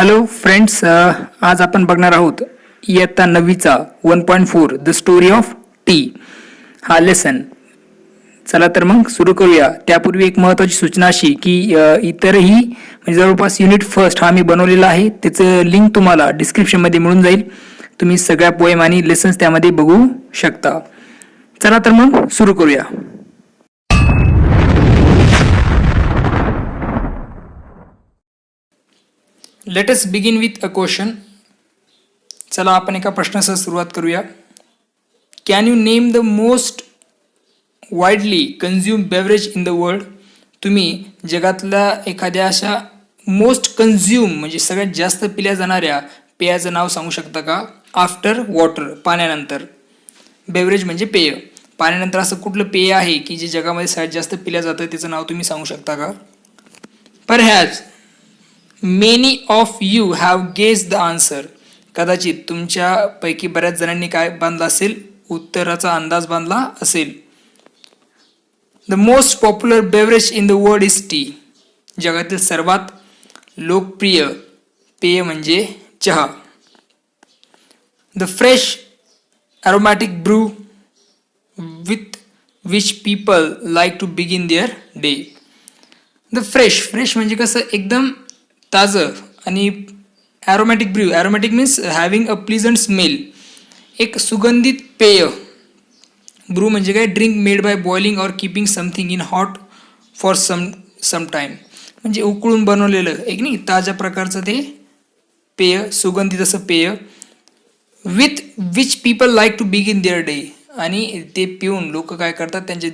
Hello friends, आज आपण बघणार आहोत इयत्ता 9वीचा 1.4 द स्टोरी ऑफ टी हा लेसन. चला तर मग सुरू करूया. त्यापूर्वी एक महत्त्वाची सूचना अशी की इतरही म्हणजे जवळपास युनिट फर्स्ट हा मी बनवलेला आहे, त्याचं लिंक तुम्हाला डिस्क्रिप्शनमध्ये मिळून जाईल. तुम्ही सगळ्या पोएम आणि लेसन्स त्यामध्ये बघू शकता. चला तर मग सुरू करूया. Let us begin with a question. चला आपण एका प्रश्नासह सुरुवात करूया. Can you name the most widely consume beverage in the world? तुम्ही जगातल्या एखाद्या अशा मोस्ट कन्झ्युम म्हणजे सगळ्यात जास्त पिल्या जाणाऱ्या पेयाचं नाव सांगू शकता का? After water, पाण्यानंतर. बेवरेज म्हणजे पेय. पाण्यानंतर असं कुठलं पेय आहे की जे जगामध्ये सगळ्यात जास्त पिल्या जातं, त्याचं नाव तुम्ही सांगू शकता का? Perhaps many of you have guess the answer. कदाचित तुमच्यापैकी बऱ्याच जणांनी काय बांधला असेल? उत्तराचा अंदाज बांधला असेल. The most popular beverage in the world is tea. जगातील सर्वात लोकप्रिय पेय म्हणजे चहा. The fresh aromatic brew with which people like to begin their day. The fresh म्हणजे कसं? एकदम ताजं. आणि aromatic brew, aromatic means having a pleasant smell, एक सुगंधित पेय. ब्रू म्हणजे काय? Drink made by boiling or keeping something in hot for some time. म्हणजे उकळून बनवलेलं एक नाही, ताज्या प्रकारचं ते पेय, सुगंधित असं पेय. With which people like to begin their day. आणि ते पिऊन लोक काय करतात? त्यांच्या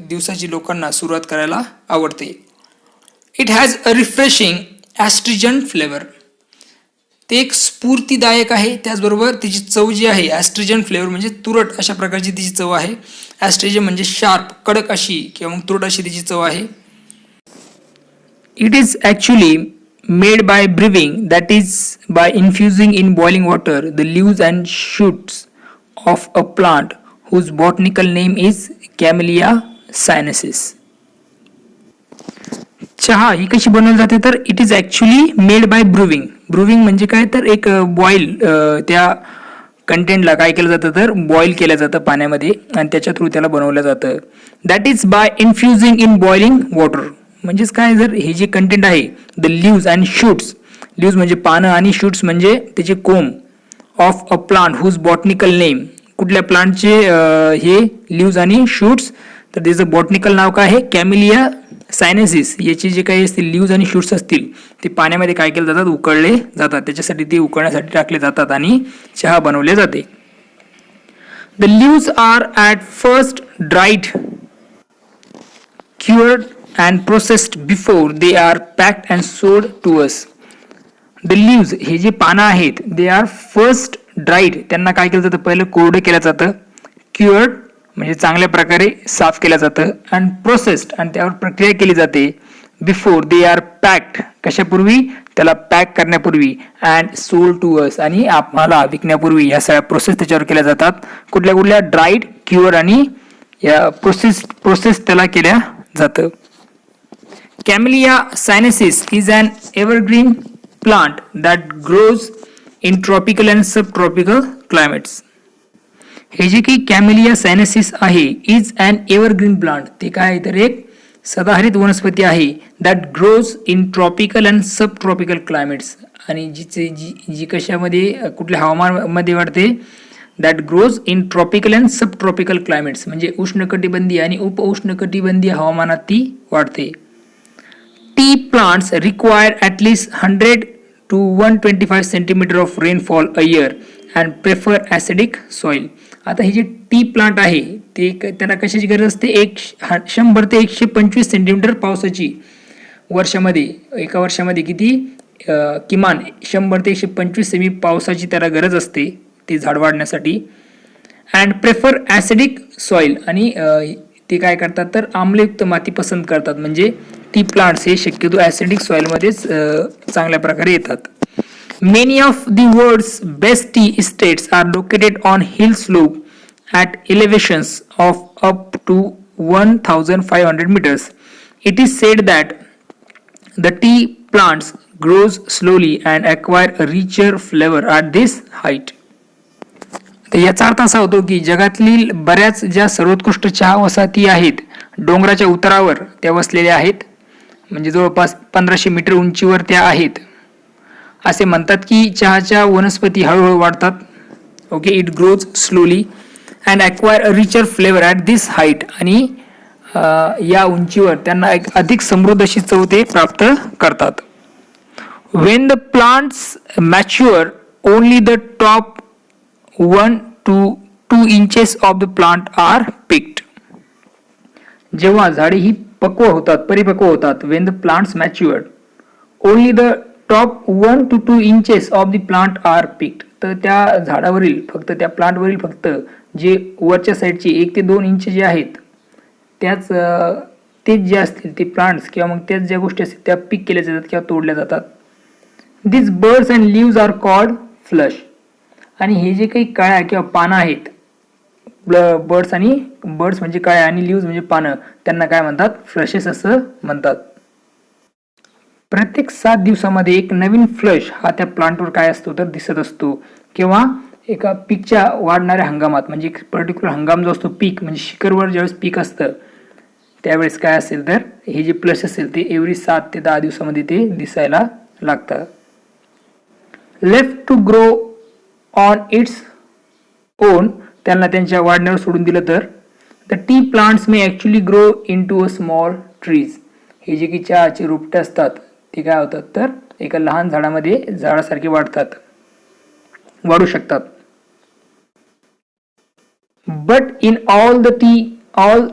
दिवसाची लोकांना सुरुवात करायला आवडते. It has a refreshing astringent flavour. ते एक स्फूर्तिदायक आहे. त्याचबरोबर तिची चव जी आहे, ॲस्ट्रिजंट फ्लेवर म्हणजे तुरट अशा प्रकारची तिची चव आहे. ॲस्ट्रिजन म्हणजे शार्प, कडक अशी किंवा मग तुरट अशी तिची चव आहे. It is actually made by brewing, that is by infusing in boiling water the leaves and shoots of a plant whose botanical name is Camellia sinensis. चहा ही कशी बनवली जाते? तर it is actually made by brewing. Brewing म्हणजे काय? तर एक बॉईल, त्या कंटेंटला काय केलं जातं? तर बॉईल केलं जातं पाण्यामध्ये आणि त्याच्या थ्रू त्याला बनवलं जातं. That is by infusing in boiling water. म्हणजेच काय? जर हे जे कंटेंट आहे, the leaves and shoots, leaves म्हणजे पानं आणि शूट्स म्हणजे त्याचे कोंब, of a plant whose botanical name, कुठल्या प्लांटचे हे लिव्ज आणि शूट्स, तर त्याचं बॉटनिकल नाव काय आहे? कॅमेलिया सायनेसिस. याचे जे काही असतील लिव्ज आणि शूट्स असतील ते पाण्यामध्ये काय केले जातात? उकळले जातात. त्याच्यासाठी ते उकळण्यासाठी टाकले जातात आणि चहा बनवले जाते. The leaves are at first dried, cured and processed before they are packed and sold to us. The leaves हे जे पानं आहेत, दे आर फर्स्ट ड्राईड, त्यांना काय केलं जातं? पहिलं कोरडं केलं जातं. क्युअर्ड म्हणजे चांगल्या प्रकारे साफ केलं जातं. अँड प्रोसेस्ड आणि त्यावर प्रक्रिया केली जाते. बिफोर दे आर पॅक्ड कशापूर्वी? त्याला पॅक करण्यापूर्वी. अँड सोल्ड टू अस आणि आम्हाला विकण्यापूर्वी. ह्या सगळ्या प्रोसेस त्याच्यावर केल्या जातात. कुठल्या कुठल्या? ड्राईड, क्युअर आणि या प्रोसेस त्याला केल्या जातं. Camellia sinensis is an evergreen plant that grows in tropical and subtropical climates. हे जे काही कॅमेलिया सायनेसिस आहे, इज अन एव्हरग्रीन प्लांट, ते काय? तर एक सदाहरित वनस्पती आहे. That grows in tropical and subtropical climates. आणि जी कशामध्ये, कुठल्या हवामानामध्ये वाढते? That grows in tropical and subtropical climates म्हणजे उष्णकटिबंधीय आणि उपउष्णकटिबंधीय हवामानात ती वाढते. Tea plants require at least 100 to 125 centimetre of rainfall a year and prefer acidic soil. आता हे जे टी प्लांट आहे ते त्याला कशाची गरज असते? 100 ते 125 सेंटीमीटर पावसाची वर्षामध्ये. एका वर्षामध्ये किती? किमान 100 ते 125 सेमी पावसाची त्याला गरज असते ते झाड वाढण्यासाठी. अँड प्रेफर ॲसिडिक सॉइल आणि ते काय करतात? तर आम्लयुक्त माती पसंत करतात. म्हणजे टी प्लांट्स हे शक्यतो ॲसिडिक सॉइलमध्येच चांगल्या प्रकारे येतात. Many of the world's best tea estates are located on hill slope at elevations of up to 1,500 meters. It is said that the tea plants grows slowly and acquire a richer flavor at this height. तर याचा अर्थ असा होतो की जगातील बऱ्याच ज्या सर्वोत्कृष्ट चहा वसाहती आहेत डोंगराच्या उतारावर त्या वसलेल्या आहेत, म्हणजे जवळपास 1500 मीटर उंचीवर त्या आहेत. असे म्हणतात की चहाच्या वनस्पती हळूहळू वाढतात. Okay, it grows slowly and acquire a richer flavour at this height. आणि या उंचीवर त्यांना एक अधिक समृद्ध अशी चव ते प्राप्त करतात. Wien the plants mature only the top 1 to 2 inches of the plant are picked. जेव्हा झाडे ही परिपक्व होतात, when the plants matured, only the top 1 to 2 inches of the plant are picked. तर त्या झाडावरील फक्त त्या प्लांटवरील फक्त जे वरच्या साईडचे 1 ते 2 इंच जे आहेत तेच जे असतील ते प्लांट्स किंवा मग त्याच ज्या गोष्टी असतील त्या पिक केल्या जातात किंवा तोडल्या जातात. This buds and leaves are called flush. आणि हे जे काही कळ्या किंवा पानं आहेत, बर्ड्स म्हणजे कळ्या आणि लीव्स म्हणजे पानं, त्यांना काय म्हणतात? फ्लशेस असं म्हणतात. प्रत्येक 7 दिवसामध्ये एक नवीन फ्लश हा त्या प्लांटवर काय असतो तर दिसत असतो. किंवा एका पीकच्या वाढणाऱ्या हंगामात, म्हणजे एक पर्टिक्युलर हंगाम जो असतो पीक म्हणजे शिखरवर ज्यावेळेस पीक असतं त्यावेळेस काय असेल तर हे जे फ्लश असेल ते एव्हरी 7 ते 10 दिवसामध्ये ते दिसायला लागतं. Left to grow on its own, त्यांना त्यांच्या वाढण्यावर सोडून दिलं तर the tea plants may actually grow into a small trees. हे जे की चहाचे रोपटे असतात ते काय होतात तर एका लहान झाडासारखे वाढू शकतात. But in all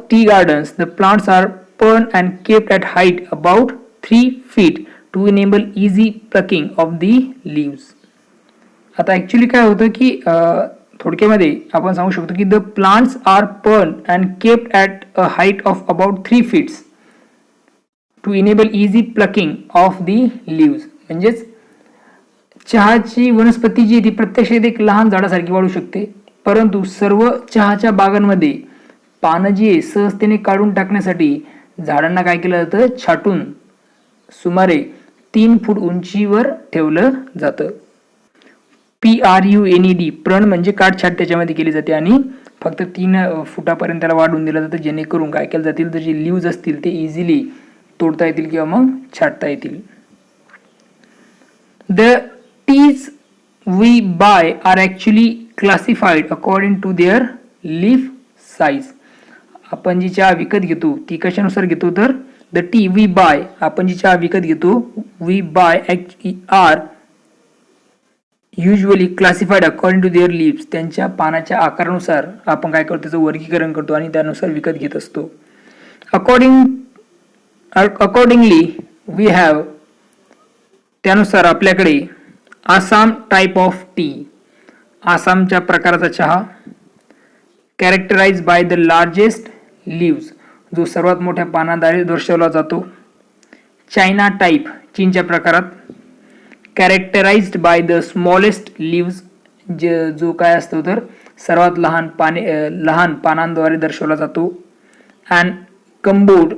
tea gardens the plants are pruned and kept at height about 3 feet to enable easy plucking of the leaves. आता ॲक्च्युली काय होतं की थोडक्यामध्ये आपण सांगू शकतो की the plants are pruned and kept at a height of about 3 feet to enable easy plucking of the leaves. म्हणजेच चहाची वनस्पती जी ती प्रत्यक्षात एक लहान झाडासारखी वाढू शकते, परंतु सर्व चहाच्या बागांमध्ये पानं जी आहे सहजतेने काढून टाकण्यासाठी झाडांना काय केलं जातं, छाटून सुमारे 3 फूट उंचीवर ठेवलं जातं. PRUNED, प्रण म्हणजे काटछाट त्याच्यामध्ये केली जाते आणि फक्त 3 फुटापर्यंत त्याला वाढवून दिलं जातं, जेणेकरून काय केलं जातील तर जे लीव्ज असतील ते इझिली तोडता येतील किंवा मग छाटता येतील. The teas we buy are actually classified according to their leaf size. आपण जी चहा विकत घेतो ती कशानुसार घेतो तर द टी वी बाय, आपण जी चहा विकत घेतो we buy are usually classified according to their leaves. त्यांच्या पानाच्या आकारानुसार आपण काय करतो त्याचं वर्गीकरण करतो आणि त्यानुसार विकत घेत असतो. अकॉर्डिंगली वी हॅव, त्यानुसार आपल्याकडे आसाम टाईप ऑफ टी, आसामच्या प्रकाराचा चहा, characterise by the largest leaves, जो सर्वात मोठ्या पानाद्वारे दर्शवला जातो. चायना टाईप, चीनच्या प्रकारात, characterised by the smallest leaves, जो काय असतो तर सर्वात लहान पानांद्वारे दर्शवला जातो. And Cambod,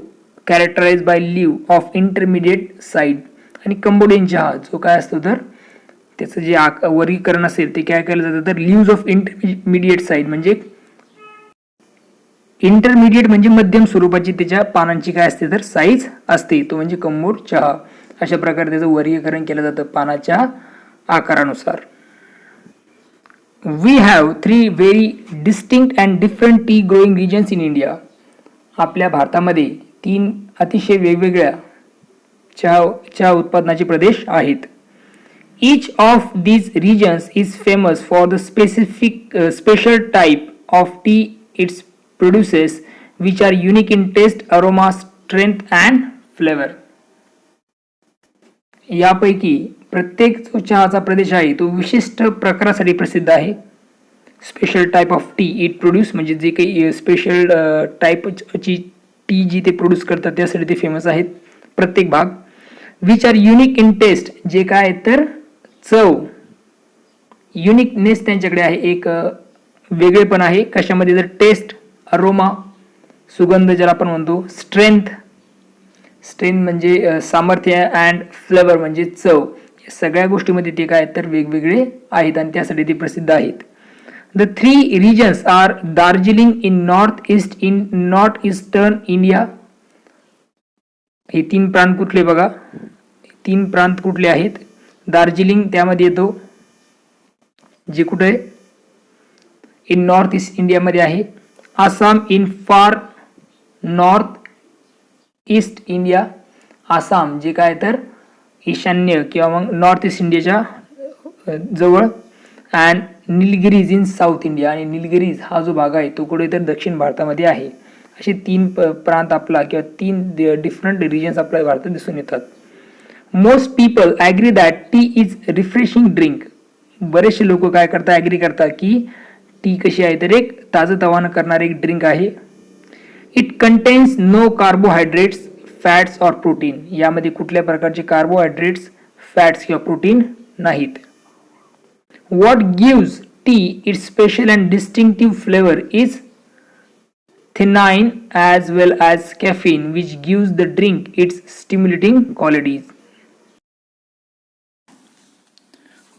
characterised by leave of intermediate size. आणि कंबोडियन चहा जो काय असतो तर त्याचं जे वर्गीकरण असेल ते काय केलं जातं तर लीव्ज ऑफ इंटरमिडिएट साईज, म्हणजे इंटरमिडिएट म्हणजे मध्यम स्वरूपाची त्याच्या पानांची काय असते तर साईज असते, तो म्हणजे कंबोड चहा. अशा प्रकारे त्याचं वर्गीकरण केलं जातं पानाच्या आकारानुसार. We have 3 very distinct and different tea growing regions in India. आपल्या भारतामध्ये 3 अतिशय वेगवेगळ्या चहा उत्पादनाचे प्रदेश आहेत. Each of these regions is famous for the special type of tea it produces, which are unique in taste, aroma, strength and flavor. यापैकी प्रत्येक जो चहाचा प्रदेश आहे तो विशिष्ट प्रकारासाठी प्रसिद्ध आहे. Special type of T it produce, म्हणजे जे काही स्पेशल टाईपची टी जी ते प्रोड्यूस करतात त्यासाठी ते फेमस आहेत प्रत्येक भाग. Which are unique in taste, जे काय तर चव, युनिकनेस त्यांच्याकडे आहे, एक वेगळेपण आहे कशामध्ये तर टेस्ट, अरोमा सुगंध ज्याला आपण म्हणतो, स्ट्रेंथ स्ट्रेंथ म्हणजे सामर्थ्य, अँड फ्लेवर म्हणजे चव. या सगळ्या गोष्टीमध्ये ते काय तर वेगवेगळे आहेत आणि त्यासाठी ते प्रसिद्ध आहेत. The 3 regions are Darjeeling in north eastern India. हे 3 प्रांत कुठले बघा, 3 प्रांत कुठले आहेत? दार्जिलिंग त्यामध्ये येतो, जे कुठे इन नॉर्थ ईस्ट इंडियामध्ये आहे. आसाम इन फार नॉर्थ ईस्ट इंडिया. आसाम जे काय तर ईशान्य किंवा मग नॉर्थ ईस्ट इंडियाच्या जवळ. And Nilgiris in south India. आणि निलगिरीज हा जो भाग आहे तो कुठे तर दक्षिण भारतामध्ये आहे. असे 3 प्रांत आपला किंवा 3 डिफरंट रिजन्स आपल्या भारतात दिसून येतात. Most people agree that tea is refreshing drink. बरेचसे लोक काय करतात, ॲग्री करतात की टी कशी आहे तर एक ताजंतवानं करणारी एक ड्रिंक आहे. It contains no carbohydrates, fats or protein. यामध्ये कुठल्या प्रकारचे कार्बोहायड्रेट्स, फॅट्स किंवा प्रोटीन नाहीत. What gives tea its special and distinctive flavour is theanine as well as caffeine, which gives the drink its stimulating qualities.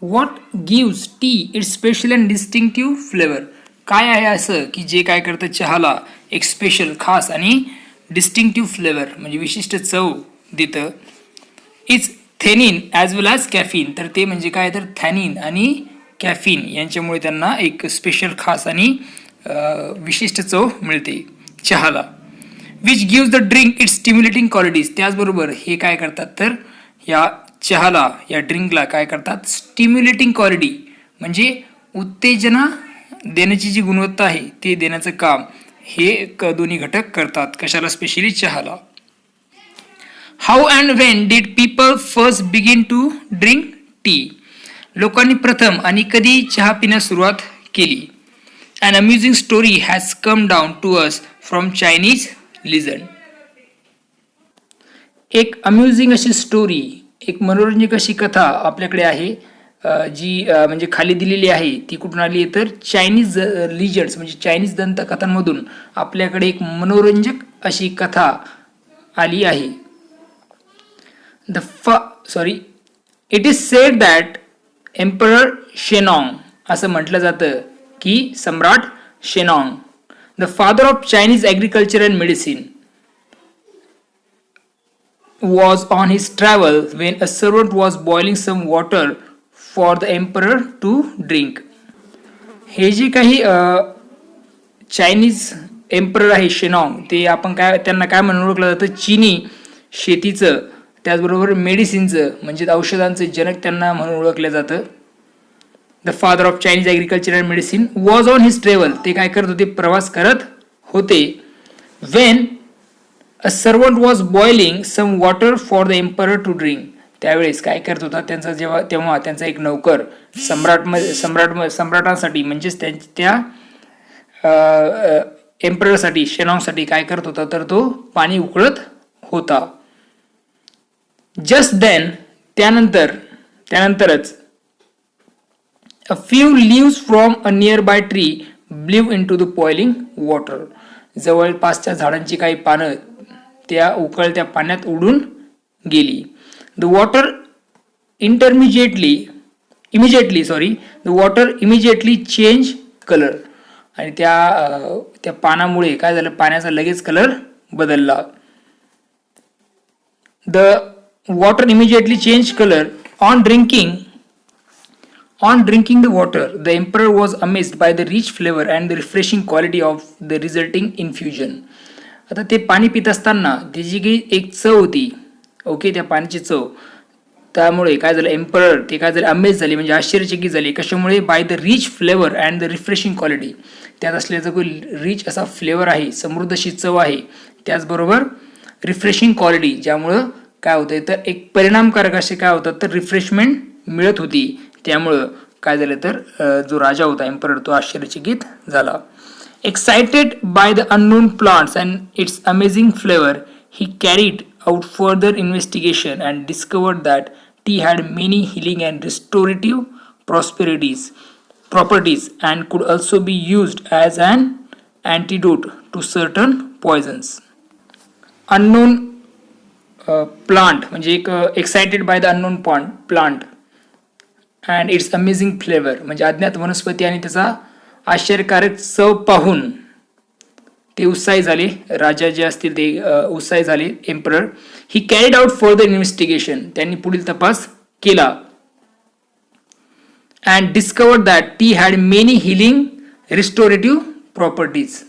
What gives tea its special and distinctive flavor? काय आहे असं की जे काय करतं चहाला एक स्पेशल, खास आणि डिस्टिंक्टिव्ह फ्लेवर म्हणजे विशिष्ट चव देतं. Its theanine as well as caffeine. तर ते म्हणजे काय तर थॅनिन आणि कॅफिन यांच्यामुळे त्यांना एक स्पेशल, खास आणि विशिष्ट चव मिळते चहाला. Which gives the drink it's stimulating qualities. त्याचबरोबर हे काय करतात तर या चहाला, या ड्रिंकला काय करतात, स्टिम्युलेटिंग क्वालिटी म्हणजे उत्तेजना देण्याची जी गुणवत्ता आहे ते देण्याचं काम हे दोन्ही घटक करतात. कशाला? स्पेशली चहाला. How and when did people first begin to drink tea. लोकांनी प्रथम आणि कधी चहा पिण्यास सुरुवात केली. An amusing story has come down to us from Chinese legend. एक अम्युझिंग अशी स्टोरी, एक मनोरंजक अशी कथा आपल्याकडे आहे, जी म्हणजे खाली दिलेली आहे. ती कुठून आली तर चायनीज लिजंड्स म्हणजे चायनीज दंतकथांमधून आपल्याकडे एक मनोरंजक अशी कथा आली आहे. It is said that emperor Shennong, असं म्हटलं जातं की सम्राट Shennong, the father of Chinese agriculture and medicine, was on his travel when a servant was boiling some water for the emperor to drink. हे जे काही चायनीज एम्परर आहे शेनॉंग, ते आपण काय त्यांना काय म्हणून ओळखलं जातं, चीनी शेतीचं त्याचबरोबर मेडिसिनचं म्हणजे औषधांचं जनक त्यांना म्हणून ओळखलं जातं. The father of Chinese agriculture and medicine was on his travel. ते काय करत होते, प्रवास करत होते. When a servant was boiling some water for the emperor to drink. त्यावेळेस काय करत होता त्यांचा तेव्हा त्यांचा एक नौकर सम्राटांसाठी म्हणजेच त्या एम्पररसाठी, शेनॉंगसाठी काय करत होता तर तो पाणी उकळत होता. जस्ट देन त्यानंतरच a few leaves from a nearby tree blew into the boiling water. जवळपासच्या झाडांची काही पानं त्या उकळत्या पाण्यात उडून गेली. The water immediately changed color. आणि त्या पानामुळे काय झालं, पाण्याचा लगेच कलर बदलला. The water immediately changed color. On drinking the water, the emperor was amazed by the rich flavor and the refreshing quality of the resulting infusion. आता ते पाणी पित असताना त्याची काही एक चव होती, ओके, त्या पाण्याची चव. त्यामुळे काय झालं, एम्परर ते काय झाले, अमेज झाले म्हणजे आश्चर्यचकित झाले. कशामुळे? By the rich flavour and the refreshing quality. त्यात असल्याचा काही रिच असा फ्लेवर आहे, समृद्ध अशी चव आहे, त्याचबरोबर रिफ्रेशिंग क्वालिटी, ज्यामुळं काय होतंय तर एक परिणामकारक असे काय होतात तर रिफ्रेशमेंट मिळत होती. त्यामुळं काय झालं तर जो राजा होता एम्परर तो आश्चर्यचकित झाला. Excited by the unknown plants and its amazing flavour, he carried out further investigation and discovered that tea had many healing and restorative properties and could also be used as an antidote to certain poisons. Unknown plant म्हणजे एक excited bye the unknown plant and its amazing flavour म्हणजे अज्ञात वनस्पती आणि त्याचा आश्चर्यकारक चव पाहून ते उत्साही झाले. राजा जे असतील ते उत्साही झाले. Emperor he carried out further investigation त्यांनी पुढील तपास केला. And discovered that tea had many healing restorative properties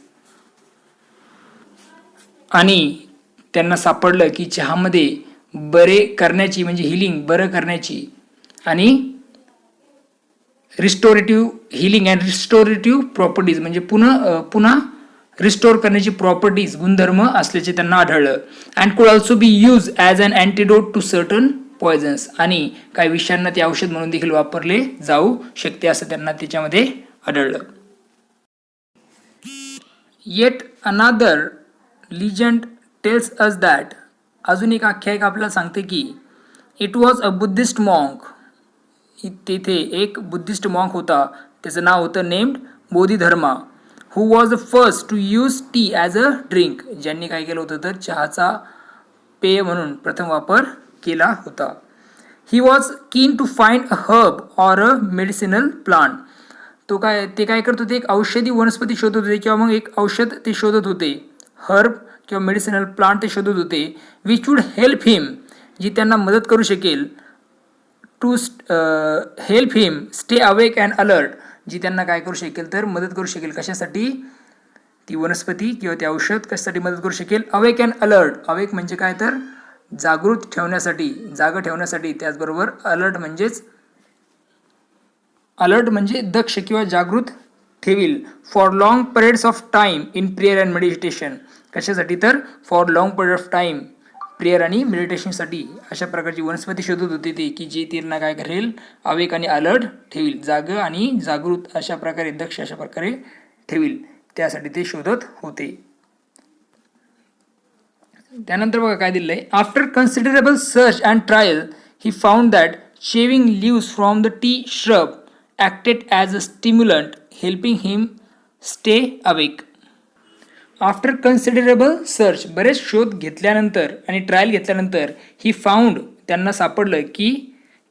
आणि त्यांना सापडलं की चहामध्ये बरे करण्याची म्हणजे हिलिंग बरं करण्याची आणि रिस्टोरेटिव्ह हिलिंग अँड रिस्टोरेटिव्ह प्रॉपर्टीज म्हणजे पुन्हा रिस्टोर करण्याची प्रॉपर्टीज गुणधर्म असल्याचे त्यांना आढळलं. And could also be use as an antidote to certain poisons आणि काही विषयांना ते औषध म्हणून देखील वापरले जाऊ शकते असं त्यांना त्याच्यामध्ये आढळलं. येट अनादर लिजंड टेल्स अस दॅट अजून एक आख्यायिका आपल्याला सांगते की it was a Buddhist monk तिथे एक बुद्धिस्ट मॉन्क होता त्याचं नाव होतं named Bodhidharma who was the first to use tea as a drink ज्यांनी काय केलं होतं तर चहाचा पेय म्हणून प्रथम वापर केला होता. He was keen to find a herb or a medicinal plant ते काय करत होते एक औषधी वनस्पती शोधत होते किंवा मग एक औषध ते शोधत होते. हर्ब किंवा मेडिसिनल प्लांट ते शोधत होते विच वूड हेल्प हिम जी त्यांना मदत करू शकेल to help him stay awake and alert जी त्यांना काय करू शकेल तर मदत करू शकेल कशासाठी ती वनस्पती किंवा ते औषध कशासाठी मदत करू शकेल अवेक अँड अलर्ट. अवेक म्हणजे काय तर जागृत ठेवण्यासाठी जागं ठेवण्यासाठी त्याचबरोबर अलर्ट म्हणजे दक्ष किंवा जागृत ठेवील for long periods of time in prayer and meditation कशासाठी तर for long period of time prayer आणि मेडिटेशनसाठी अशा प्रकारची वनस्पती शोधत होती ती की जी त्यांना काय करेल अवेक आणि अलर्ट ठेवील जागं आणि जागृत अशा प्रकारे दक्ष अशा प्रकारे ठेवील त्यासाठी ते शोधत होते. त्यानंतर बघा काय दिलं आहे after considerable search and trial he found that chewing leaves from the tea shrub acted as a stimulant helping him stay awake. After considerable search बरेच शोध घेतल्यानंतर आणि ट्रायल घेतल्यानंतर ही फाउंड त्यांना सापडलं की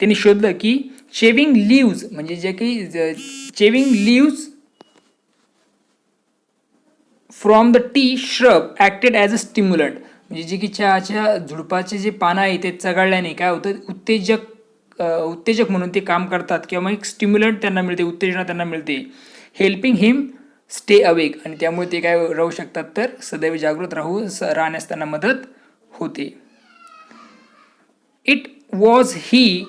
त्यांनी शोधलं की शेविंग लिव्ज म्हणजे जे काही chewing leaves from the tea shrub acted as a stimulant म्हणजे जे की चहाच्या झुडपाचे जे पानं आहे ते चघळल्याने काय होतं उत्तेजक म्हणून ते काम करतात किंवा मग एक स्टिम्युलंट त्यांना मिळते उत्तेजना त्यांना मिळते हेल्पिंग हिम स्टे अवेक आणि त्यामुळे ते काय राहू शकतात तर सदैव जागृत राहण्यास त्यांना मदत होते. It was he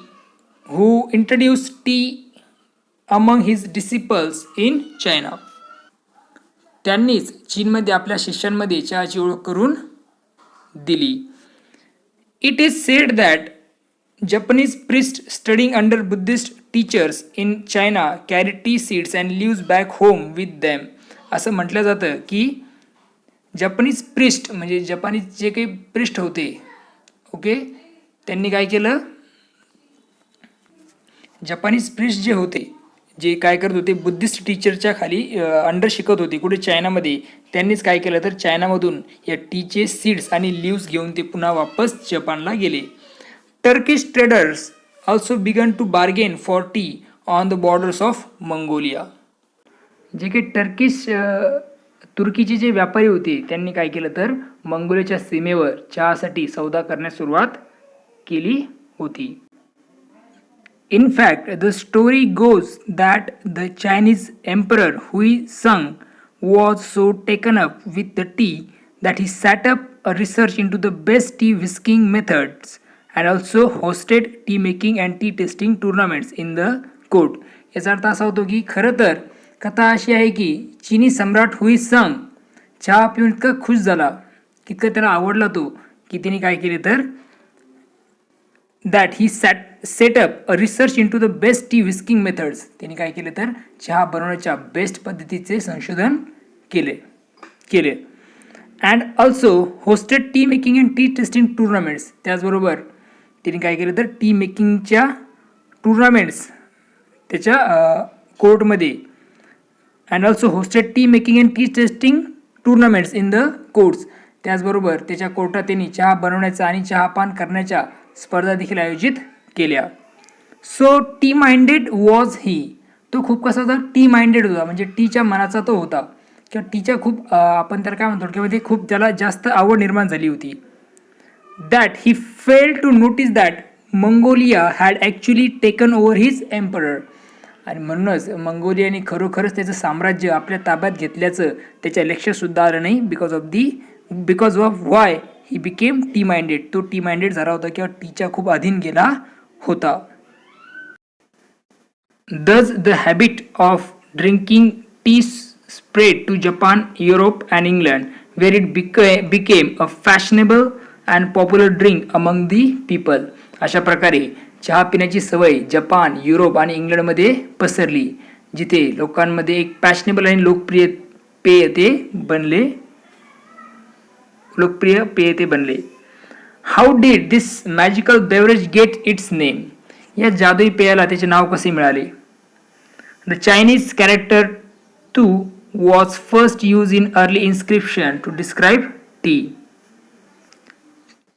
who introduce T among his disciples in China त्यांनीच चीनमध्ये आपल्या शिष्यांमध्ये चहाची ओळख करून दिली. It is said that Japanese priests studying under Buddhist teachers in China carry tea seeds and leaves back home with them. असं म्हटलं जातं की जपानीज प्रिस्ट म्हणजे जपानीज जे काही प्रिस्ट होते ओके त्यांनी काय केलं जपानीज प्रिस्ट जे होते जे काय करत होते बुद्धिस्ट टीचरच्या खाली अंडर शिकत होते कुठे चायनामध्ये त्यांनीच काय केलं तर चायनामधून या टीचे सीड्स आणि लिव्स घेऊन ते पुन्हा वापस जपानला गेले. Turkish traders also began to bargain for tea on the borders of Mongolia. जे काही तुर्कीचे जे व्यापारी होते त्यांनी काय केलं तर मंगोलियाच्या सीमेवर चहासाठी सौदा करण्यास सुरुवात केली होती. In fact, the story goes that the Chinese emperor Huizong was so taken up with the tea that he set up a research into the best tea whisking methods and also hosted tea making and tea tasting tournaments in the court. याचा अर्थ असा होतो की खरं तर कथा अशी आहे की चीनी सम्राट हुईसंग चहा पिऊन इतका खुश झाला इतकं त्याला आवडला तो की त्याने काय केले तर that he set up a research into the best tea whisking methods त्यांनी काय केले तर चहा बनवण्याच्या बेस्ट पद्धतीचे संशोधन केले and also hosted tea making and tea tasting tournaments त्याचबरोबर त्यांनी काय केलं तर टी मेकिंगच्या टुर्नामेंट्स त्याच्या कोर्टमध्ये and also hosted tea making and tea tasting tournaments in the courts त्याचबरोबर त्याच्या कोर्टात त्यांनी चहा बनवण्याचा आणि चहापान करण्याच्या स्पर्धा देखील आयोजित केल्या. So T minded was he. तो खूप कसा होता, टी माइंडेड होता, म्हणजे टीच्या मनाचा तो होता किंवा टीच्या खूप आपण त्याला काय म्हणतो थोडक्यामध्ये खूप त्याला जास्त आवड निर्माण झाली होती. That he fail to notice that Mongolia had actually taken over his emperor. आणि म्हणूनच मंगोलियाने खरोखरच त्याचं साम्राज्य आपल्या ताब्यात घेतल्याचं त्याच्या लक्षातसुद्धा आलं नाही. Because of Y he became T minded. तो टी माइंडेड झाला होता किंवा टीच्या खूप अधीन गेला होता. Thus the habit of drinking tea spread to Japan, Europe and England, where it became a fashionable and popular drink among the people. अशा प्रकारे चहा पिण्याची सवय जपान, युरोप आणि इंग्लंडमध्ये पसरली, जिथे लोकांमध्ये एक फॅशनेबल आणि लोकप्रिय पेय ते बनले. How did this magical beverage get its name. या जादुई पेयाला त्याचे नाव कसे मिळाले? The Chinese character tu was first used in early inscription to describe tea.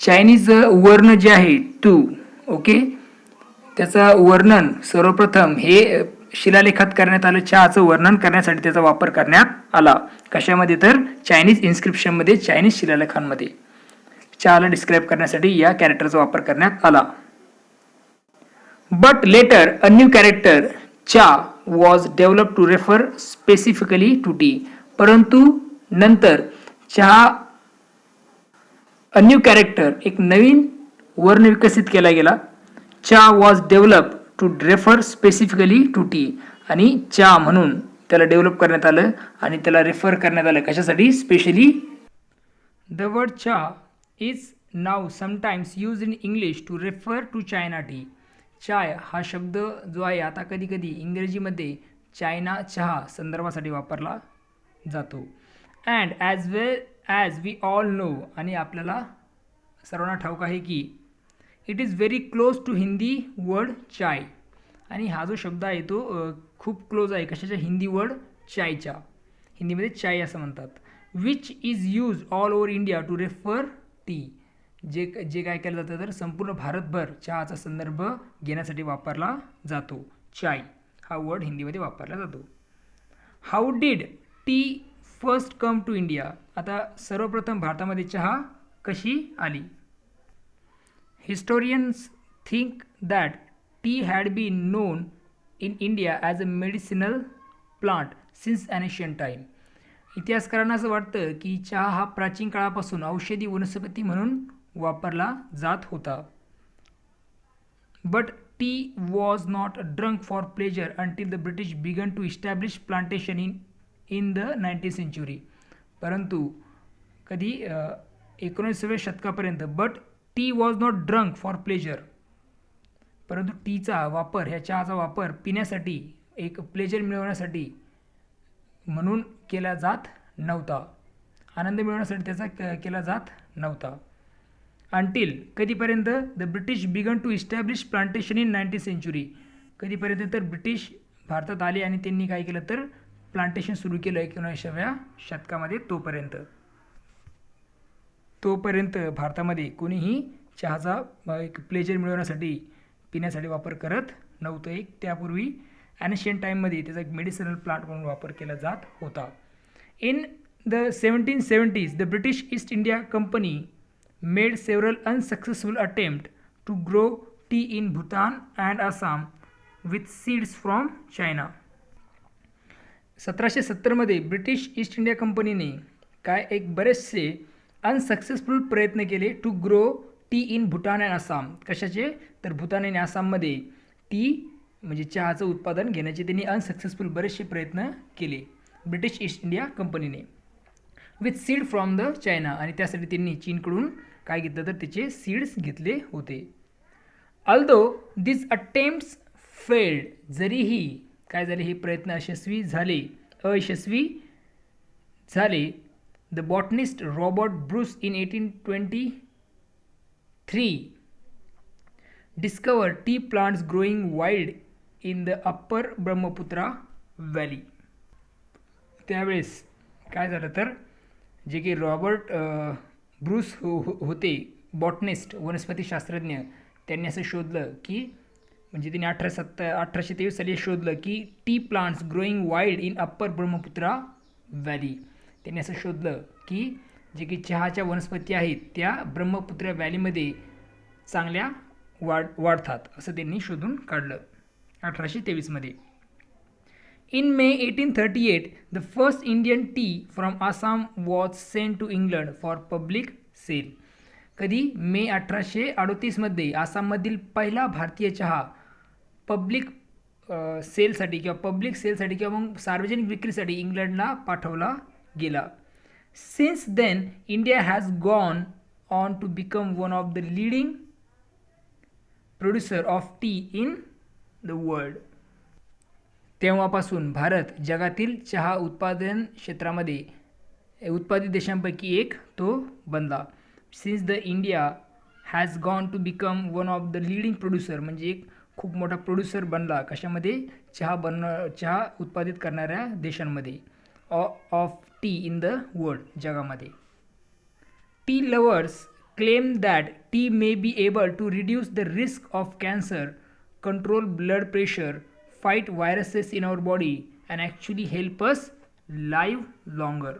Chinese वर्ण जे आहे तू, ओके, त्याचा वर्णन सर्वप्रथम हे शिलालेखात करण्यात आलं. चहाचं वर्णन करण्यासाठी त्याचा वापर करण्यात आला. कशामध्ये? तर चायनीज इन्स्क्रिप्शनमध्ये, चायनीज शिलालेखांमध्ये चहाला डिस्क्राईब करण्यासाठी या कॅरेक्टरचा वापर करण्यात आला. But later a new character चा was developed to refer specifically to tea. परंतु नंतर चहा a new character, एक नवीन वर्ण विकसित केला गेला. चा was developed to refer specifically to tea. आणि चा म्हणून त्याला डेव्हलप करण्यात आलं आणि त्याला रेफर करण्यात आलं कशासाठी? Specially. The word cha is now sometimes used in English to refer to China tea. चाय हा शब्द जो आहे आता कधी कधी इंग्रजीमध्ये चायना चहा संदर्भासाठी वापरला जातो. And as well as we all know, आणि आपल्याला सर्वांना ठाऊक आहे की it is very close to Hindi word chai. आणि हा जो शब्द आहे तो खूप क्लोज आहे कशाच्या? हिंदी वर्ड चायच्या. हिंदीमध्ये चाय असं म्हणतात. Which is use all over India to refer tea. जे काय केलं जातं तर संपूर्ण भारतभर चहाचा संदर्भ घेण्यासाठी वापरला जातो. चाय हा वर्ड हिंदीमध्ये वापरला जातो. How did tea first come to India. आता सर्वप्रथम भारतामध्ये चहा कशी आली? Historians think that tea had been known in India as a medicinal plant since an Asian time. इतिहासकारांना असं वाटतं की चहा हा प्राचीन काळापासून औषधी वनस्पती म्हणून वापरला जात होता. But tea was not drunk for pleasure until the British began to establish plantation in the 19th century. परंतु कधी 19व्या शतकापर्यंत but tea was not drunk for pleasure. परंतु टीचा वापर, ह्या चहाचा वापर पिण्यासाठी, एक प्लेजर मिळवण्यासाठी म्हणून केला जात नव्हता. आनंद मिळवण्यासाठी त्याचा केला जात नव्हता. अंटिल कधीपर्यंत? The British began to establish plantation in 19th century. कधीपर्यंत? तर ब्रिटिश भारतात आले आणि त्यांनी काय केलं तर प्लांटेशन सुरू केलं 19व्या शतकामध्ये. तोपर्यंत भारतामध्ये कोणीही चहाचा एक प्लेजर मिळवण्यासाठी, पिण्यासाठी वापर करत नव्हतं. एक त्यापूर्वी ॲन्शियंट टाईममध्ये त्याचा एक मेडिसिनल प्लांट म्हणून वापर केला जात होता. In the 1770s the British east India company made several unsuccessful attempts to grow tea in Bhutan and Assam with seeds from China. 1770 मध्ये ब्रिटिश ईस्ट इंडिया कंपनीने एक बरेचसे अनसक्सेसफुल प्रयत्न केले to grow tea in Bhutan and Assam. कशाचे? तर भूतान आणि आसाममध्ये टी म्हणजे चहाचं उत्पादन घेण्याचे त्यांनी अनसक्सेसफुल बरेचसे प्रयत्न केले ब्रिटिश ईस्ट इंडिया कंपनीने. With seed from the China. आणि त्यासाठी त्यांनी चीनकडून काय घेतलं तर त्याचे सीड्स घेतले होते. अल्दो दिस अटेम्प्ट्स फेल्ड. जरीही काय झाले, हे प्रयत्न अयशस्वी झाले. The botanist Robert Bruce in 1823 discover T plants growing wild in the upper Brahmaputra valley. त्यावेळेस काय झालं तर जे की रॉबर्ट ब्रूस होते बॉटनिस्ट वनस्पतीशास्त्रज्ञ, त्यांनी असं शोधलं की म्हणजे त्यांनी 1823 साली शोधलं की T plants growing wild in upper Brahmaputra valley. त्यांनी असं शोधलं की जे की चहाच्या वनस्पती आहेत त्या ब्रह्मपुत्रा व्हॅलीमध्ये चांगल्या वाढतात असं त्यांनी शोधून काढलं 1823मध्ये. In May 1838, the first Indian tea from Assam was sent to England for public sale. कधी मे 1838मध्ये आसाममधील पहिला भारतीय चहा पब्लिक सेलसाठी किंवा पब्लिक सेलसाठी किंवा मग सार्वजनिक विक्रीसाठी इंग्लंडला पाठवला गेला. Since then India has gone on to become one of the leading producer of tea in the world. तेव्हापासून भारत जगातील चहा उत्पादन क्षेत्रामध्ये उत्पादित देशांपैकी एक तो बनला. Since the India has gone to become one of the leading producer म्हणजे एक खूप मोठा प्रोड्युसर बनला कशामध्ये चहा उत्पादित करणाऱ्या देशांमध्ये of tea in the world जगामध्ये. Tea lovers claim that tea may be able to reduce the risk of cancer, control blood pressure, fight viruses in our body and actually help us live longer.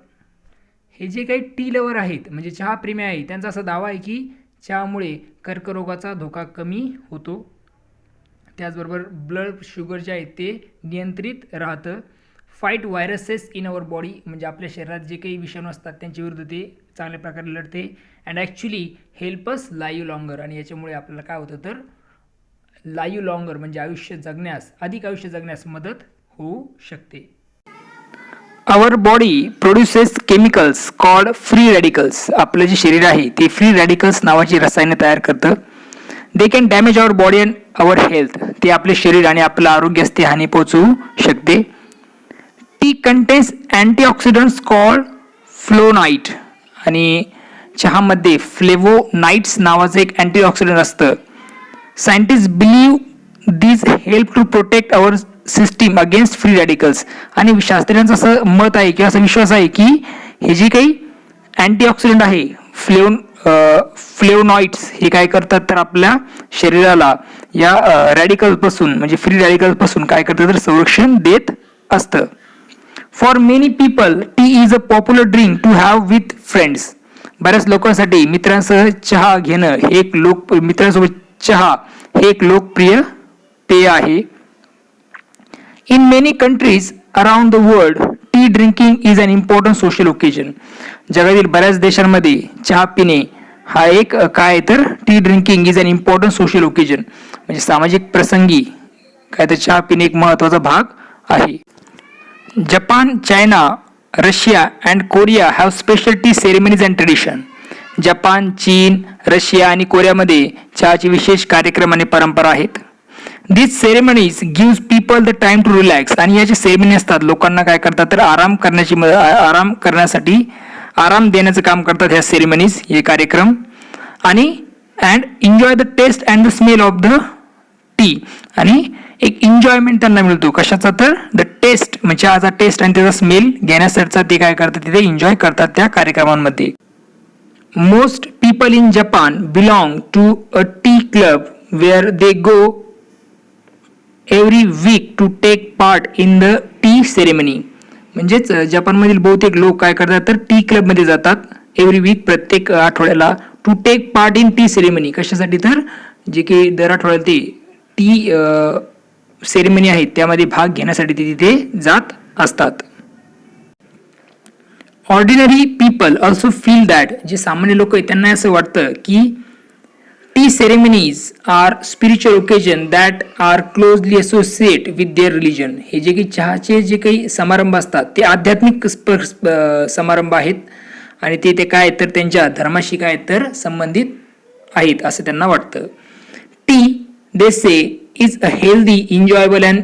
हे जे काही tea lover आहेत म्हणजे चहा प्रेमी आहेत त्यांचा असा दावा आहे की चहामुळे कर्करोगाचा धोका कमी होतो, त्याचबरोबर ब्लड शुगर जे आहे ते नियंत्रित राहतं, fight viruses in our body म्हणजे आपल्या शरीरात जे काही विषाणू असतात त्यांच्या विरुद्ध ते चांगल्या प्रकारे लढते, and actually help us live longer आणि याच्यामुळे आपल्याला काय होतं तर लाईव्ह लॉंगर म्हणजे अधिक आयुष्य जगण्यास मदत होऊ शकते. Our body produces chemicals called free radicals. आपलं जे शरीर आहे ते फ्री रॅडिकल्स नावाची रसायने तयार करतं. They can damage our body and our health. ते आपले शरीर आणि आपलं आरोग्यास ते हानी पोहोचवू शकते. Tea contains antioxidants called flavonoid आणि चहामध्ये फ्लेवोनाइट्स नावाचं एक अँटीऑक्सिडंट असतं. Scientist believe this help to protect our system against free radicals. आणि शास्त्रज्ञांचं असं मत आहे किंवा असा विश्वास आहे की हे जे काही अँटीऑक्सिडंट आहे फ्लेवोनॉइड्स हे काय करतात तर आपल्या शरीराला या रॅडिकल्सपासून म्हणजे फ्री रॅडिकल्सपासून काय करतात तर संरक्षण देत असतं. For many people tea is a popular drink to have with friends. बऱ्याच लोकांसाठी मित्रांसह चहा घेणं हे एक मित्रांसोबत चहा हे एक लोकप्रिय पेय आहे. In many countries around the world tea drinking is an important social occasion. जगातील बऱ्याच देशांमध्ये चहा पिणे हा एक काय तर tea drinking is an important social occasion म्हणजे सामाजिक प्रसंगी काय तर चहा पिणे एक महत्त्वाचा भाग आहे. Japan, China, Russia and Korea have special tea ceremonies and tradition. Japan, चीन, रशिया आणि कोरियामध्ये चहाचे विशेष कार्यक्रम आणि परंपरा आहेत. This ceremonies gives people the time to relax. आणि या ज्या सेरेमनी असतात लोकांना काय करतात तर आराम करण्यासाठी आराम देण्याचं काम करतात ह्या सेरेमनीज हे कार्यक्रम. आणि and enjoy the taste and the smell of the tea. आणि एक एन्जॉयमेंट त्यांना मिळतो कशाचा तर द टेस्ट म्हणजे चहाचा टेस्ट आणि त्याचा स्मेल घेण्यासाठीचा ते काय करतात तिथे एन्जॉय करतात त्या कार्यक्रमांमध्ये. Most people in Japan belong to a tea club where they go every week to take part in the tea ceremony. म्हणजेच जपानमधील बहुतेक लोक काय करतात तर टी क्लबमध्ये जातात एव्हरी वीक प्रत्येक आठवड्याला to take part in tea ceremony. कशासाठी तर जे की दर आठवड्याला ते टी सेरेमनी आहेत त्यामध्ये भाग घेण्यासाठी ते तिथे जात असतात. Ordinary people also feel that. जे सामान्य लोक आहेत त्यांना असं वाटतं की tea ceremonies are spiritual occasion that are closely associate with their religion. हे जे काही चहाचे जे काही समारंभ असतात ते आध्यात्मिक समारंभ आहेत आणि ते काय तर त्यांच्या धर्माशी काय तर संबंधित आहेत असं त्यांना वाटतं. T they say is a healthy, enjoyable and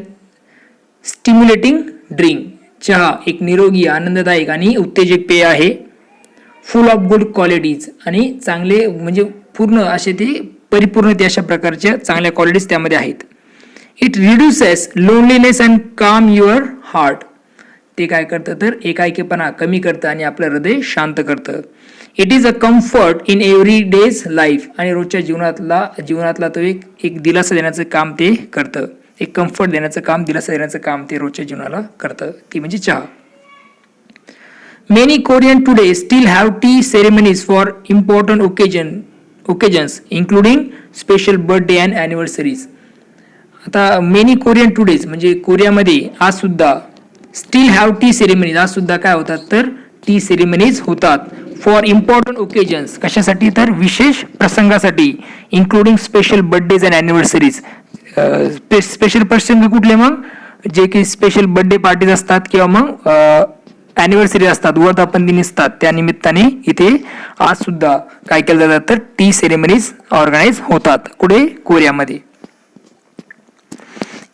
stimulating drink. चहा एक निरोगी, आनंददायक आणि उत्तेजक पेय आहे. फुल ऑफ गुड क्वालिटीज आणि चांगले म्हणजे पूर्ण असे ते परिपूर्णते अशा प्रकारच्या चांगल्या क्वालिटीज त्यामध्ये आहेत. इट रिड्युसेस लोनलीनेस अँड काम युअर हार्ट. ते काय करतं तर एकाकीपणा कमी करतं आणि आपलं हृदय शांत करतं. It is a comfort in every days life. आणि रोजच्या जीवनातला तो एक दिलासा देण्याचं काम ते करतं. एक कम्फर्ट देण्याचं काम, दिलासा देण्याचं काम ते रोजच्या जीवनाला करतं. ती म्हणजे चहा. Many Korean today still have tea ceremonies for important occasions including special birthday and anniversaries. आता मेनी कोरियन टुडेज म्हणजे कोरियामध्ये आज सुद्धा स्टील हॅव टी सेरेमनीज, आज सुद्धा काय होतात तर टी सेरेमनीज होतात फॉर इम्पॉर्टंट ओकेजन्स. कशासाठी तर विशेष प्रसंगासाठी, including special birthdays and anniversaries. Special प्रसंग कुठले मग, जे की स्पेशल बर्थडे पार्टीज असतात किंवा मग ॲनिव्हर्सरी असतात, वर्धापन दिन असतात, त्या निमित्ताने इथे आज सुद्धा काय केलं जातं तर टी सेरेमनीज ऑर्गनाइज होतात. कुठे, कोरियामध्ये.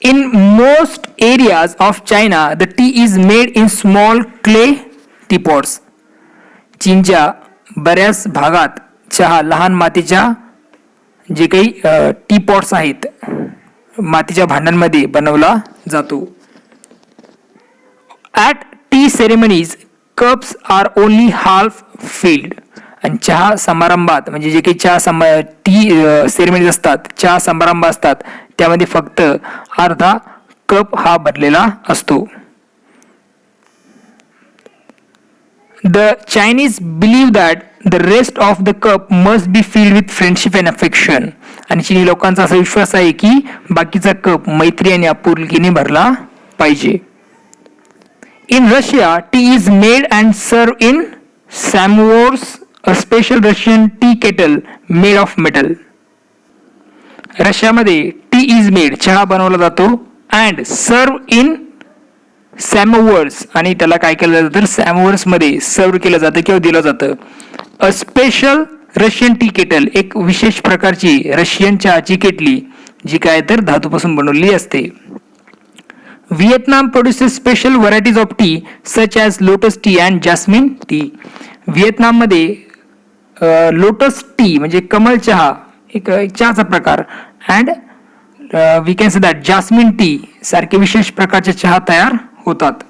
In most areas of China, the tea is made in small clay teapots. चीनच्या बऱ्याच भागात चहा लहान मातीच्या जे काही टी पॉट्स आहेत, मातीच्या भांड्यांमध्ये बनवला जातो. At tea ceremonies, cups are only half filled. आणि चहा समारंभात म्हणजे जे काही टी सेरेमनीज असतात, चहा समारंभ असतात, त्यामध्ये फक्त अर्धा कप हा भरलेला असतो. The Chinese believe that the rest of the cup must be filled with friendship and affection. आणि चिनी लोकांचा असा विश्वास आहे की बाकीचा कप मैत्री आणि आपुलकीने भरला पाहिजे. In Russia, tea is made and served in samovars, a special Russian tea kettle made of metal. रशियामध्ये टी इज मेड, चहा बनवला जातो, अँड सर्व इन सॅमोवर्स, आणि त्याला काय केलं जातं तर सॅमोवर्स मध्ये सर्व केलं जातं किंवा दिलं जातं. अ स्पेशल रशियन टी केटल, एक विशेष प्रकारची रशियन चहाची केटली, जी काय तर धातूपासून बनवलेली असते. Vietnam produces special varieties of tea such as lotus tea and jasmine tea. व्हिएतनाममध्ये लोटस टी म्हणजे कमल चहा, एक चहाचा प्रकार, and we can say that jasmine tea सारखे विशेष प्रकारचे चहा तयार होतात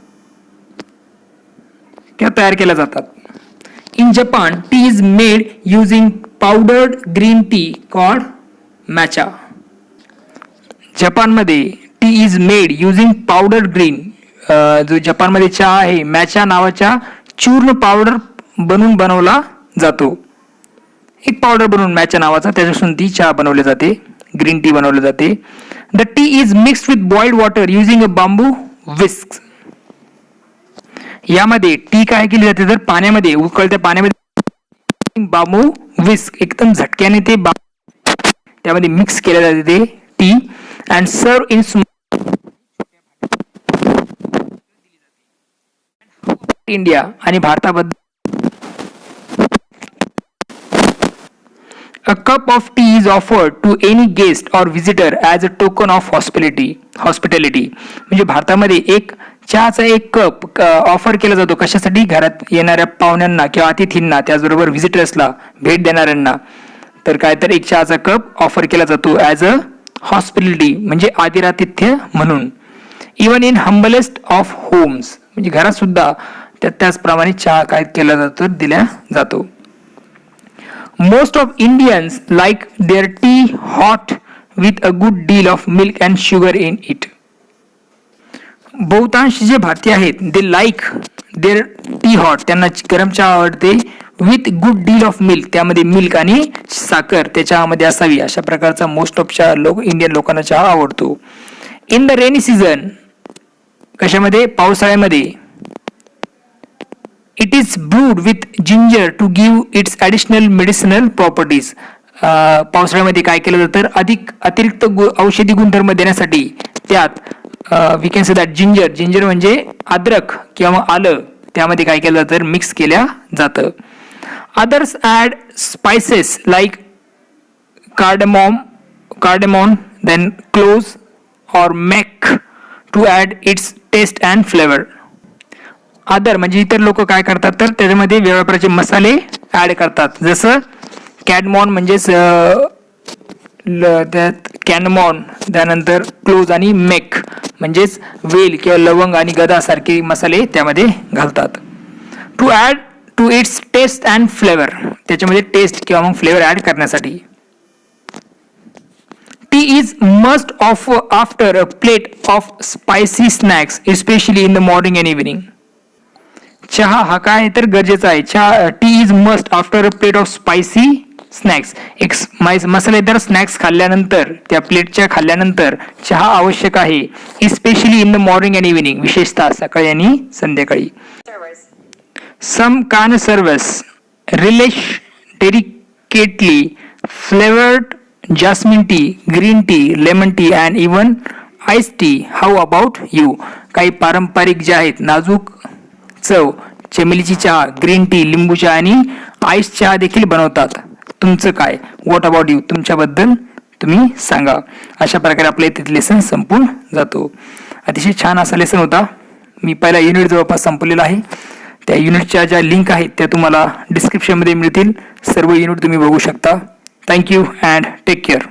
किंवा तयार केल्या जातात. In Japan, tea is made using powdered green tea called matcha. जपानमध्ये tea is made using powder green, जो जपानमध्ये चहा आहे मॅचा नावाच्या चूर्ण पावडर बनवला जातो. एक पावडर बनवून मॅचा नावाचा, त्याच्यापासून ती चहा बनवली जाते, ग्रीन टी बनवली जाते. The T is mixed with boiled water using a bamboo whisk. यामध्ये टी काय केली जाते तर पाण्यामध्ये, उकळत्या पाण्यामध्ये बांबू विस्क एकदम झटक्याने ते त्यामध्ये मिक्स केले जाते ते T, and served in India. आणि भारताबद्दल A cup of tea is offered to any guest or visitor as a token of hospitality. म्हणजे भारतामध्ये एक चहाचा एक कप ऑफर केला जातो. कशासाठी? घरात येणाऱ्या पाहुण्यांना किंवा अतिथींना, त्याचबरोबर व्हिजिटर्सला, भेट देणाऱ्यांना, तर काय तर एक चहाचा कप ऑफर केला जातो ॲज अ हॉस्पिटॅलिटी म्हणजे आदरातिथ्य म्हणून. इवन इन हंबलेस्ट ऑफ होम्स म्हणजे घरात सुद्धा त्याचप्रमाणे चहा काय केला जातो, दिला जातो. Most of Indians like their tea hot with a good deal of milk and sugar in it. बहुतांश जे भारतीय आहेत, they like their tea hot, त्यांना गरम चहा आवडते, with good deal of milk, त्यामध्ये मिल्क आणि साखर त्या चहामध्ये असावी, अशा प्रकारचा मोस्ट ऑफ इंडियन लोकांना चहा आवडतो. इन द रेनी सीझन, कशामध्ये? पावसाळ्यामध्ये, it is brewed with ginger to give its additional medicinal properties. पावसाळ्यामध्ये काय केलं जातं तर अतिरिक्त औषधी गुणधर्म देण्यासाठी त्यात we can say that ginger म्हणजे अद्रक किंवा आलं, त्यामध्ये काय केलं जातं तर मिक्स केल्या जातं. Others add spices like cardamom then cloves और make to add its taste and flavour. Other म्हणजे इतर लोक काय करतात तर त्याच्यामध्ये वेगवेगळ्या प्रकारचे मसाले ऍड करतात, जसं कॅडमॉन म्हणजेच त्यात कॅनमॉन, त्यानंतर क्लोज आणि मेक म्हणजेच वेल किंवा लवंग आणि गदा सारखे मसाले त्यामध्ये घालतात. To add to its taste and flavour, त्याच्यामध्ये टेस्ट किंवा मग फ्लेवर ऍड करण्यासाठी. Tea is must of after a plate of spicy snacks especially in the morning and evening. चहा हा काय तर गरजेचा आहे. चहा tea is must after a plate of spicy snacks. एक मसालेदार स्नॅक्स खाल्ल्यानंतर, त्या प्लेटच्या खाल्ल्यानंतर चहा आवश्यक आहे. Especially in the morning and evening, विशेषतः सकाळी आणि संध्याकाळी. सम कान service relish delicately flavoured jasmine tea, green tea, lemon tea and even iced tea. How about you? काही पारंपरिक जे आहेत नाजूक चव चमेलीची चहा, ग्रीन टी, लिंबू चहा आणि आईस चहा देखील बनवतात. तुमचं काय? What about you? तुमच्याबद्दल तुम्ही सांगा. अशा प्रकारे आपलं इथे लेसन संपून जातो. अतिशय छान असा लेसन होता. मी पहिला युनिट जवळपास संपलेला आहे. त्या युनिटच्या ज्या लिंक आहेत त्या तुम्हाला डिस्क्रिप्शनमध्ये मिळतील. सर्व युनिट तुम्ही बघू शकता. Thank you and take care.